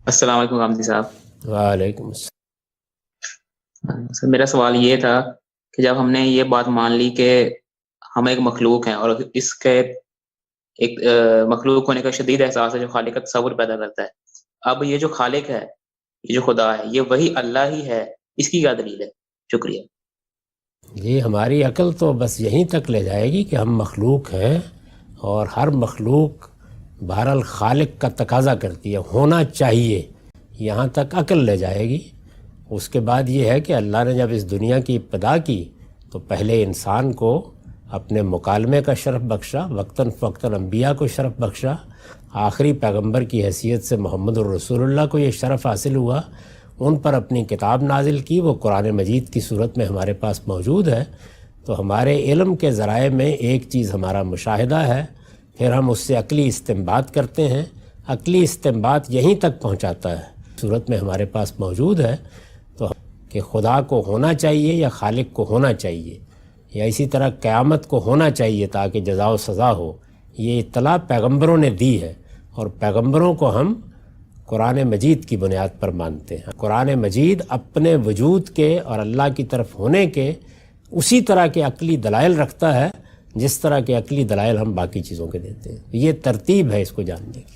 السلام علیکم غامدی صاحب۔ وعلیکم السلام۔ سر میرا سوال یہ تھا کہ جب ہم نے یہ بات مان لی کہ ہم ایک مخلوق ہیں اور اس کے ایک مخلوق ہونے کا شدید احساس ہے جو خالق کا تصور پیدا کرتا ہے، اب یہ جو خالق ہے، یہ جو خدا ہے، یہ وہی اللہ ہی ہے، اس کی کیا دلیل ہے؟ شکریہ۔ جی ہماری عقل تو بس یہیں تک لے جائے گی کہ ہم مخلوق ہیں، اور ہر مخلوق بہرحال خالق کا تقاضا کرتی ہے، ہونا چاہیے، یہاں تک عقل لے جائے گی۔ اس کے بعد یہ ہے کہ اللہ نے جب اس دنیا کی ابتدا کی تو پہلے انسان کو اپنے مکالمے کا شرف بخشا، وقتاً فوقتاً انبیاء کو شرف بخشا، آخری پیغمبر کی حیثیت سے محمد الرسول اللہ کو یہ شرف حاصل ہوا، ان پر اپنی کتاب نازل کی، وہ قرآن مجید کی صورت میں ہمارے پاس موجود ہے۔ تو ہمارے علم کے ذرائع میں ایک چیز ہمارا مشاہدہ ہے، پھر ہم اس سے عقلی استنباط کرتے ہیں، عقلی استنباط یہیں تک پہنچاتا ہے، صورت میں ہمارے پاس موجود ہے تو کہ خدا کو ہونا چاہیے یا خالق کو ہونا چاہیے، یا اسی طرح قیامت کو ہونا چاہیے تاکہ جزا و سزا ہو، یہ اطلاع پیغمبروں نے دی ہے، اور پیغمبروں کو ہم قرآن مجید کی بنیاد پر مانتے ہیں۔ قرآن مجید اپنے وجود کے اور اللہ کی طرف ہونے کے اسی طرح کے عقلی دلائل رکھتا ہے جس طرح کے عقلی دلائل ہم باقی چیزوں کے دیتے ہیں۔ یہ ترتیب ہے اس کو جاننے کی۔